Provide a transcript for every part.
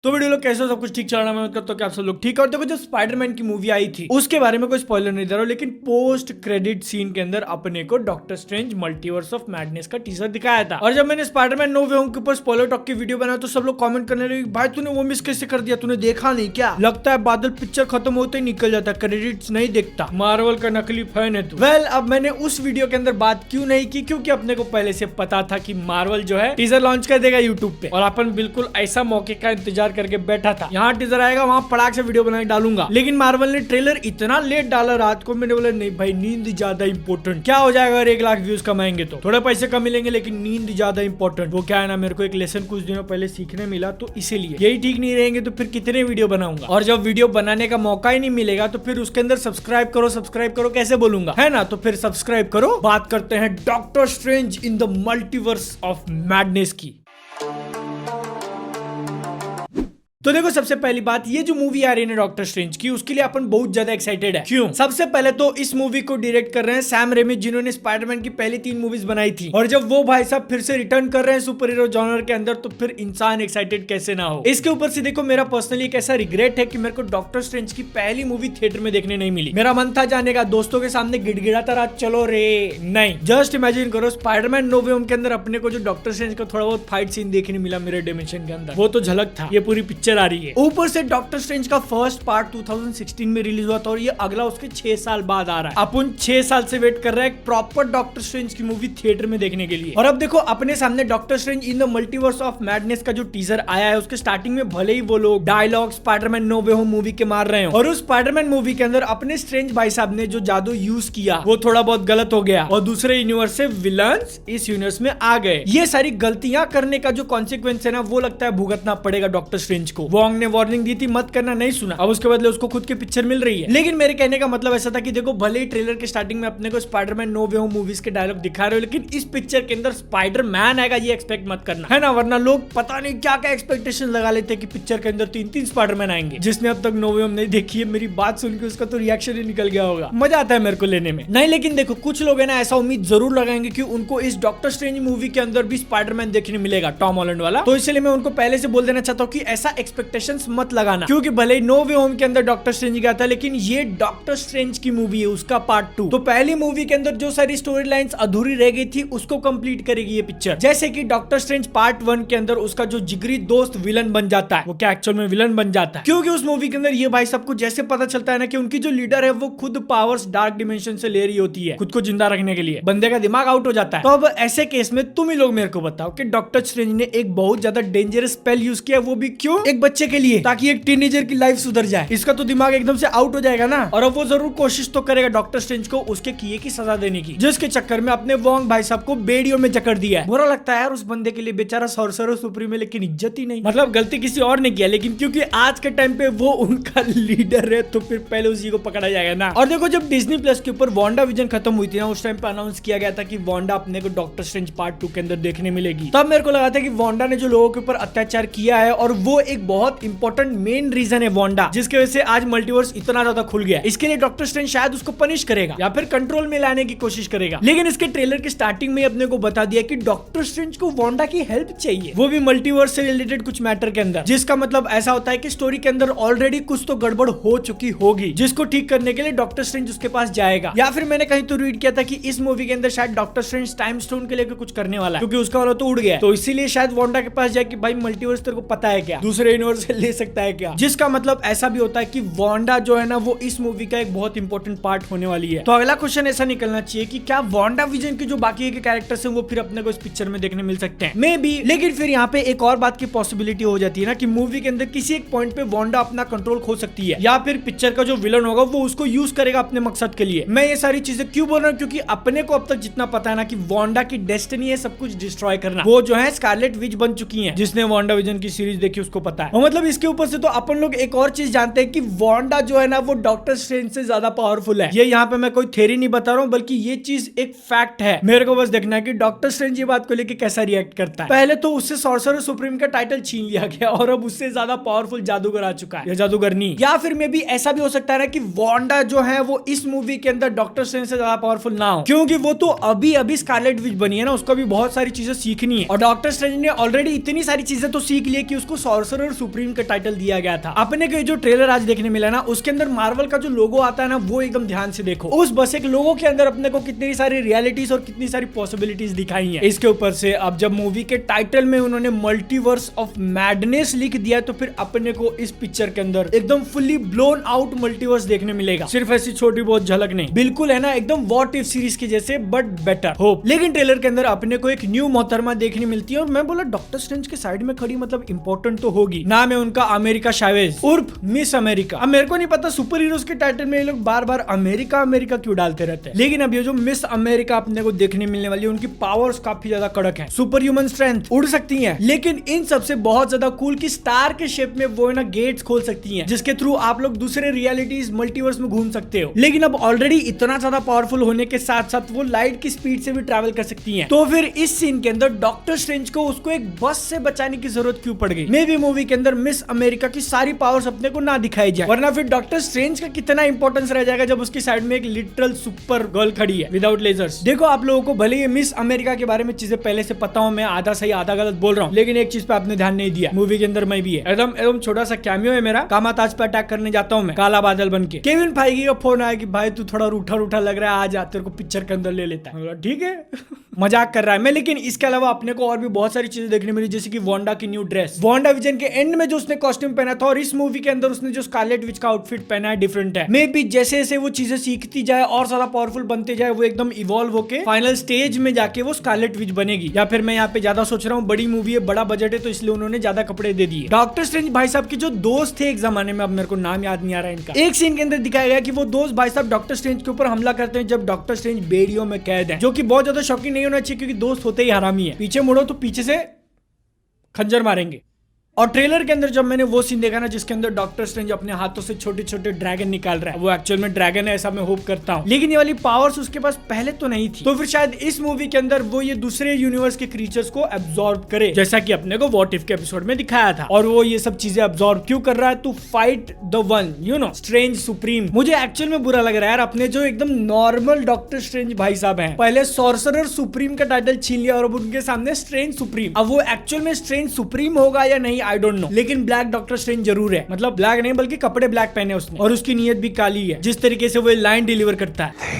तो वीडियो लोग कैसे हो, सब कुछ ठीक चल रहा है। मैं करता हूं कि आप सब लोग ठीक है। और देखो, जब स्पाइडरमैन की मूवी आई थी उसके बारे में कोई स्पॉइलर नहीं दे रहा हूं, लेकिन पोस्ट क्रेडिट सीन के अंदर अपने को doctor strange multiverse of madness का टीजर दिखाया था। और जब मैंने स्पाइडरमैन नो वे होम के ऊपर स्पॉइलर टॉक की वीडियो बनाया तो सब लोग कमेंट करने लगे, भाई तूने वो मिस कैसे कर दिया, तूने देखा नहीं क्या? लगता है बादल पिक्चर खत्म होते ही निकल जाता, क्रेडिट्स नहीं देखता, मार्वल का नकली फैन है तू। वेल, अब मैंने उस वीडियो के अंदर बात क्यों नहीं की, क्योंकि अपने को पहले से पता था कि मार्वल जो है टीजर लॉन्च कर देगा यूट्यूब पे, और अपन बिल्कुल ऐसा मौके का इंतजार करके बैठा था। यहाँ टीजर आएगा, वहाँ पड़ाक से वीडियो बना के डालूंगा। लेकिन मार्वल ने ट्रेलर इतना लेट डाला रात को, मैंने बोला नहीं भाई, नींद ज्यादा इंपॉर्टेंट। क्या हो जाएगा अगर 1 लाख व्यूज कमाएंगे तो थोड़े पैसे कम मिलेंगे, लेकिन नींद ज्यादा इंपॉर्टेंट। वो क्या है ना, मेरे को एक लेसन कुछ दिनों पहले सीखने मिला, तो इसीलिए यही ठीक नहीं रहेंगे तो फिर कितने वीडियो बनाऊंगा, और जब वीडियो बनाने का मौका ही नहीं मिलेगा तो फिर उसके अंदर सब्सक्राइब करो कैसे बोलूंगा, है ना? तो फिर सब्सक्राइब करो। बात करते हैं doctor strange in the multiverse of madness की। तो देखो, सबसे पहली बात, ये जो मूवी आ रही है डॉक्टर स्ट्रेंज की, उसके लिए अपन बहुत ज्यादा एक्साइटेड है। क्यों? सबसे पहले तो इस मूवी को डायरेक्ट कर रहे हैं सैम रेमी, जिन्होंने स्पाइडरमैन की पहली 3 मूवीज बनाई थी। और जब वो भाई साहब फिर से रिटर्न कर रहे हैं सुपर हीरो जॉनर के अंदर, तो फिर इंसान एक्साइटेड कैसे ना हो। इसके ऊपर से देखो, मेरा पर्सनली एक ऐसा रिग्रेट है कि मेरे को डॉक्टर स्ट्रेंज की पहली मूवी थिएटर में देखने नहीं मिली। मेरा मन था जाने का, दोस्तों के सामने गिड़गिड़ाता रहा, चलो रे, नहीं। जस्ट इमेजिन करो, स्पाइडरमैन नो वे होम के अंदर अपने को जो डॉक्टर स्ट्रेंज का थोड़ा बहुत फाइट सीन देखने मिला मेरे डिमेंशन के अंदर, वो तो झलक था। ये पूरी पिक्चर आ रही है। ऊपर से डॉक्टर स्ट्रेंज का फर्स्ट पार्ट 2016 में रिलीज हुआ था, और ये अगला उसके 6 साल बाद आ रहा है। अपन 6 साल से वेट कर रहे हैं एक प्रॉपर डॉक्टर स्ट्रेंज की मूवी थिएटर में देखने के लिए। और अब देखो, अपने सामने doctor strange in the multiverse of madness का जो टीजर आया है, उसके स्टार्टिंग में भले ही वो लोग डायलॉग स्पाइडरमैन नो वे होम मूवी के मार रहे हो, और उस स्पाइडरमैन मूवी के अंदर अपने स्ट्रेंज भाई साहब ने जो जादू यूज किया वो थोड़ा बहुत गलत हो गया, और दूसरे यूनिवर्स से विलन्स इस यूनिवर्स में आ गए। ये सारी गलतियां करने का जो कॉन्सिक्वेंस है ना, वो लगता है भुगतना पड़ेगा डॉक्टर स्ट्रेंज को। वॉन्ग ने वार्निंग दी थी, मत करना, नहीं सुना, अब उसके बदले उसको खुद की पिक्चर मिल रही है। लेकिन मेरे कहने का मतलब ऐसा था कि देखो, भले ही ट्रेलर के स्टार्टिंग में अपने को स्पाइडरमैन नो वे होम मूवीज के डायलॉग दिखा रहे हो, लेकिन इस पिक्चर के अंदर स्पाइडरमैन आएगा ये एक्सपेक्ट मत करना, है ना? वरना लोग पता नहीं क्या क्या एक्सपेक्टेशन लगा लेते हैं कि पिक्चर के अंदर 3-3 स्पाइडरमैन आएंगे। जिसने अब तक नो वे होम नहीं देखी है, मेरी बात सुन के उसका तो रिएक्शन ही निकल गया होगा। मजा आता है मेरे को लेने में, नहीं? लेकिन देखो, कुछ लोग है ना ऐसा उम्मीद जरूर लगाएंगे कि उनको इस डॉक्टर स्ट्रेंज मूवी के अंदर भी स्पाइडरमैन देखने मिलेगा, टॉम हॉलैंड वाला। तो इसलिए मैं उनको पहले से बोल देना चाहता हूँ कि ऐसा एक्सपेक्टेशंस मत लगाना, क्योंकि भले ही नो वे होम के अंदर डॉक्टर स्ट्रेंज गया था, लेकिन ये डॉक्टर स्ट्रेंज की मूवी है, उसका पार्ट 2। तो पहली मूवी के अंदर जो सारी स्टोरी लाइंस अधूरी रह गई थी, उसको कंप्लीट करेगी ये पिक्चर। जैसे कि डॉक्टर स्ट्रेंज पार्ट 1 के अंदर उसका जो जिगरी दोस्त विलन बन जाता है, वो क्या एक्चुअल में विलन बन जाता है, क्योंकि उस मूवी के अंदर ये भाई सबको जैसे पता चलता है ना कि उनकी जो लीडर है वो खुद पावर्स डार्क डिमेंशन से ले रही होती है खुद को जिंदा रखने के लिए, बंदे का दिमाग आउट हो जाता है। तो अब ऐसे केस में तुम ही लोग मेरे को बताओ कि डॉक्टर स्ट्रेंज ने एक बहुत ज्यादा डेंजरस स्पेल यूज किया, वो भी क्यों? एक बच्चे के लिए, ताकि एक टीनेजर की लाइफ सुधर जाए। इसका तो दिमाग एकदम से आउट हो जाएगा ना। और अब वो जरूर कोशिश तो करेगा डॉक्टर स्ट्रेंज को उसके किए की सजा देने की, जिसके चक्कर में अपने वोंग भाई साहब को बेड़ियों में जकड़ दिया है। बुरा लगता है यार उस बंदे के लिए, बेचारा सॉर्सरर सुप्रीम है, लेकिन इज्जत ही नहीं। मतलब गलती किसी और ने किया, लेकिन क्योंकि आज के टाइम पे वो उनका लीडर है, तो फिर पहले उसी को पकड़ा जाएगा ना। और देखो, जब डिज्नी प्लस के ऊपर वांडा विजन खत्म हुई थी ना, उस टाइम पे अनाउंस किया गया था कि वांडा अपने को डॉक्टर स्ट्रेंज पार्ट 2 के अंदर देखने मिलेगी। तब मेरे को लगा था कि वांडा ने जो लोगों के ऊपर अत्याचार किया है, और वो एक बहुत इंपॉर्टेंट मेन रीजन है वांडा, जिसकी वजह से आज मल्टीवर्स इतना ज्यादा खुल गया। इसके लिए डॉक्टर स्ट्रेंज शायद उसको पनिश करेगा या फिर कंट्रोल में लाने की कोशिश करेगा। लेकिन इसके ट्रेलर के स्टार्टिंग में अपने को बता दिया कि डॉक्टर स्ट्रेंज को वांडा की हेल्प चाहिए, वो भी मल्टीवर्स से रिलेटेड कुछ मैटर के अंदर, जिसका मतलब ऐसा होता है कि स्टोरी के अंदर ऑलरेडी कुछ तो गड़बड़ हो चुकी होगी, जिसको ठीक करने के लिए डॉक्टर स्ट्रेंज उसके पास जाएगा। या फिर मैंने कहीं तो रीड किया था कि इस मूवी के अंदर शायद डॉक्टर स्ट्रेंज टाइम स्टोन के लेकर कुछ करने वाला है, क्योंकि उसका वाला तो उड़ गया, तो इसीलिए शायद वांडा के पास जाए कि भाई मल्टीवर्स तेरे को पता है क्या, दूसरे यूनिवर्स से ले सकता है क्या? जिसका मतलब ऐसा भी होता है कि वांडा जो है ना, वो इस मूवी का एक बहुत इंपॉर्टेंट पार्ट होने वाली है। तो अगला क्वेश्चन ऐसा निकलना चाहिए कि क्या वांडा विजन के जो बाकी के कैरेक्टर्स हैं वो फिर अपने को इस पिक्चर में देखने मिल सकते हैं? May be. लेकिन फिर यहाँ पे एक और बात की पॉसिबिलिटी हो जाती है ना कि मूवी के अंदर किसी एक पॉइंट पे वांडा अपना कंट्रोल खो सकती है, या फिर पिक्चर का जो विलन होगा वो उसको यूज करेगा अपने मकसद के लिए। मैं ये सारी चीजें क्यों बोल रहा हूँ? क्योंकि अपने को अब तक जितना पता है ना कि वांडा की डेस्टिनी है सब कुछ डिस्ट्रॉय करना, वो जो है स्कारलेट विच बन चुकी है। जिसने वांडा विजन की सीरीज देखी उसको पता है। और मतलब इसके ऊपर से तो अपन लोग एक और चीज जानते हैं कि वांडा जो है ना, वो डॉक्टर स्ट्रेंज से ज्यादा पावरफुल है। ये यहाँ पे मैं कोई थ्योरी नहीं बता रहा हूँ, बल्कि ये चीज एक फैक्ट है। मेरे को बस देखना है कि डॉक्टर स्ट्रेंज ये बात को लेकर कैसा रिएक्ट करता है। पहले तो उससे सॉर्सरर सुप्रीम का टाइटल छीन लिया गया, और अब उससे ज्यादा पावरफुल जादूगर आ चुका है, या जादूगरनी। या फिर मे भी ऐसा भी हो सकता है ना कि वांडा जो है वो इस मूवी के अंदर डॉक्टर स्ट्रेंज से ज्यादा पावरफुल ना हो, क्योंकि वो तो अभी अभी स्कारलेट विच बनी है ना, उसको भी बहुत सारी चीजें सीखनी है। और डॉक्टर स्ट्रेंज ने ऑलरेडी इतनी सारी चीजें तो सीख ली कि उसको सॉर्सरर सॉर्सरर सुप्रीम का टाइटल दिया गया था। अपने को जो ट्रेलर आज देखने मिला ना, उसके अंदर मार्वल का जो लोगो आता है ना, वो एकदम ध्यान से देखो। उस बस एक लोगो के अंदर अपने को कितनी सारी रियलिटीज और कितनी सारी पॉसिबिलिटीज दिखाई है। इसके ऊपर से अब जब मूवी के टाइटल में उन्होंने मल्टीवर्स ऑफ मैडनेस लिख दिया, तो फिर अपने को इस पिक्चर के अंदर एकदम फुल्ली ब्लोन आउट मल्टीवर्स देखने मिलेगा। सिर्फ ऐसी छोटी बहुत झलक नहीं, बिल्कुल है ना एकदम व्हाट इफ सीरीज के जैसे, बट बेटर होप। लेकिन ट्रेलर के अंदर अपने को एक न्यू मोहतरमा देखने मिलती है, और मैं बोला डॉक्टर स्ट्रेंज के साइड में खड़ी, मतलब इंपॉर्टेंट तो होगी। नाम है उनका अमेरिका चावेज उर्फ मिस अमेरिका। अब मेरे को नहीं पता सुपर हीरोज के टाइटल में ये लोग बार बार अमेरिका अमेरिका क्यों डालते रहते हैं, लेकिन अब ये जो मिस अमेरिका अपने को देखने मिलने वाली है, उनकी पावर्स काफी ज्यादा कड़क है। सुपर ह्यूमन स्ट्रेंथ, उड़ सकती हैं, लेकिन इन सबसे बहुत ज्यादा कूल की स्टार के शेप में वो ना गेट्स खोल सकती हैं, जिसके थ्रू आप लोग दूसरे रियलिटीज मल्टीवर्स में घूम सकते हो। लेकिन अब ऑलरेडी इतना ज्यादा पावरफुल होने के साथ साथ वो लाइट की स्पीड से भी ट्रैवल कर सकती हैं। तो फिर इस सीन के अंदर डॉक्टर स्ट्रेंज को उसको एक बस से बचाने की जरूरत क्यों पड़ गई? मे बी मूवी के अंदर मिस अमेरिका की सारी पावर्स अपने को ना दिखाई जाए, वरना फिर डॉक्टर स्ट्रेंज का कितना इंपॉर्टेंस रह जाएगा जब उसकी साइड में एक लिटरल सुपर गर्ल खड़ी है विदाउट लेजर्स। देखो आप लोगों को भले ही मिस अमेरिका के बारे में चीजें पहले से पता हो, मैं आधा सही आधा गलत बोल रहा हूँ, लेकिन एक चीज पे आपने ध्यान नहीं दिया, मूवी के अंदर मैं भी है एकदम एकदम छोटा सा कैमियो है मेरा। कामाताज पे अटैक करने जाता हूँ मैं काला बादल बन के। केविन फाइगी का फोन आया कि भाई तू थोड़ा रूठा रूठा लग रहा है, आज तेरे को पिक्चर के अंदर ले लेता है। ठीक है मजाक कर रहा है मैं, लेकिन इसके अलावा अपने को और भी बहुत सारी चीजें देखने मिली, जैसे कि वांडा की न्यू ड्रेस, वांडा विजन के एंड में जो उसने कॉस्ट्यूम पहना था, और इस मूवी के अंदर उसने जो स्कारलेट विच का आउटफिट पहना है डिफरेंट है। मे बी जैसे जैसे वो चीजें सीखती जाए और ज्यादा पावरफुल बनते जाए, वो एकदम इवॉल्व होके फाइनल स्टेज में जाके वो स्कारलेट विच बनेगी। या फिर मैं यहाँ पे ज्यादा सोच रहा हूँ, बड़ी मूवी है, बड़ा बजट है, तो इसलिए उन्होंने ज्यादा कपड़े दे दिए। डॉक्टर स्ट्रेंज भाई साहब के जो दोस्त थे एक जमाने में, अब मेरे को नाम याद नहीं आ रहा है इनका, एक सीन के अंदर दिखाया गया कि वो दोस्त भाई साहब डॉक्टर स्ट्रेंज के ऊपर हमला करते हैं जब डॉक्टर स्ट्रेंज बेड़ियों में कैद है, जो कि बहुत ज्यादा शॉकिंग नहीं होना चाहिए क्योंकि दोस्त होते ही हरामी है। पीछे मुड़ो तो पीछे से खंजर मारेंगे। और ट्रेलर के अंदर जब मैंने वो सीन देखा ना, जिसके अंदर डॉक्टर स्ट्रेंज अपने हाथों से छोटे छोटे ड्रैगन निकाल रहा है, वो एक्चुअल में ड्रैगन है ऐसा मैं होप करता हूँ, लेकिन ये वाली पावर्स उसके पास पहले तो नहीं थी, तो फिर शायद इस मूवी के अंदर वो ये दूसरे यूनिवर्स के क्रीचर्स को एब्जॉर्ब करे, जैसा कि अपने को व्हाट इफ के एपिसोड में दिखाया था। और वो ये सब चीजें एब्जॉर्ब क्यों कर रहा है? To fight the one you know strange supreme. मुझे एक्चुअल में बुरा लग रहा है यार, अपने जो एकदम नॉर्मल डॉक्टर स्ट्रेंज भाई साहब हैं, पहले सॉर्सरर सुप्रीम का टाइटल छीन लिया और अब उनके सामने स्ट्रेंज सुप्रीम। अब वो एक्चुअल में स्ट्रेंज सुप्रीम होगा या नहीं आई डोंट नो, लेकिन ब्लैक डॉक्टर स्ट्रेंज जरूर है, मतलब ब्लैक नहीं बल्कि कपड़े ब्लैक पहने उसने, और उसकी नीयत भी काली है। जिस तरीके से वो लाइन डिलीवर करता है,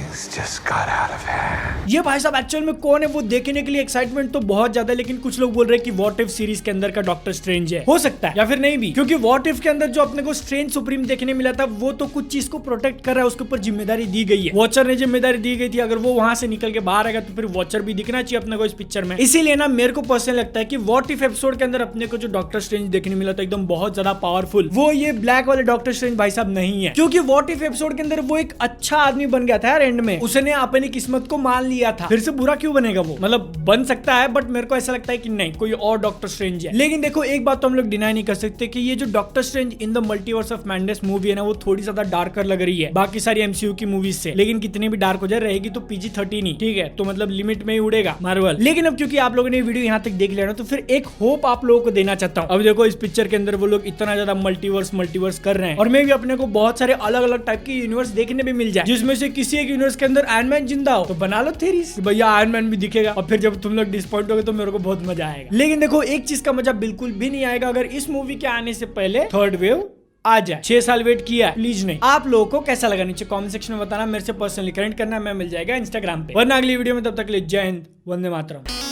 ये भाई साहब एक्चुअल में कौन है वो देखने के लिए एक्साइटमेंट तो बहुत ज्यादा, लेकिन कुछ लोग बोल रहे हैं कि व्हाट इफ सीरीज के अंदर का डॉक्टर स्ट्रेंज है, हो सकता है या फिर नहीं भी, क्योंकि व्हाट इफ के अंदर जो अपने को स्ट्रेंज सुप्रीम देखने मिला था, वो तो कुछ चीज को प्रोटेक्ट कर रहा है, उसके ऊपर जिम्मेदारी दी गई है, वॉचर ने जिम्मेदारी दी गई थी। अगर वो वहां से निकल के बाहर आएगा तो फिर वॉचर भी दिखना चाहिए अपने को इस पिक्चर में। इसीलिए ना मेरे को पर्सनली लगता है कि व्हाट इफ एपिसोड के अंदर अपने को जो डॉक्टर स्ट्रेंज देखने मिला था एकदम बहुत ज्यादा पावरफुल, वो ये ब्लैक वाले डॉक्टर स्ट्रेंज भाई साहब नहीं है, क्योंकि व्हाट इफ एपिसोड के अंदर वो एक अच्छा आदमी बन गया था यार एंड में, उसने अपनी किस्मत को मान लिया था, फिर से बुरा क्यों बनेगा वो? मतलब बन सकता है, बट मेरे को ऐसा लगता है कि नहीं, कोई और डॉक्टर स्ट्रेंज है। लेकिन देखो एक बात तो हम लोग डिनाई नहीं कर सकते कि ये जो doctor strange in the multiverse of madness movie है ना, वो थोड़ी ज्यादा डार्कर लग रही है बाकी सारी एमसीयू की मूवीज से, लेकिन कितनी भी डार्क हो जाए रहेगी तो PG-13 ही, ठीक है, तो मतलब लिमिट में ही उड़ेगा मार्वल। लेकिन अब क्योंकि आप लोगों ने वीडियो यहाँ तक देख लिया ना, तो फिर एक होप आप लोगों को देना चाहता हूँ। अब देखो इस पिक्चर के अंदर वो लोग इतना ज्यादा मल्टीवर्स कर रहे हैं, और मे भी अपने को बहुत सारे अलग अलग टाइप के यूनिवर्स देखने भी मिल जाए, जिसमें से किसी एक यूनिवर्स के अंदर आयरन मैन जिंदा हो, तो बना लो थ्योरीज भैया आयरन मैन भी दिखेगा, और फिर जब तुम लोग डिसअपॉइंट होगे तो मेरे को बहुत मजा आएगा। लेकिन देखो एक चीज का मजा बिल्कुल भी नहीं आएगा अगर इस मूवी के आने से पहले थर्ड वेव आ जाए। 6 साल वेट किया है, प्लीज नहीं। आप लोगों को कैसा लगा नीचे कमेंट सेक्शन में बताना, मेरे से पर्सनली कनेक्ट करना, मैं मिल जाएगा इंस्टाग्राम पे। वरना अगली वीडियो में, तब तक के लिए जय हिंद, वंदे मातरम।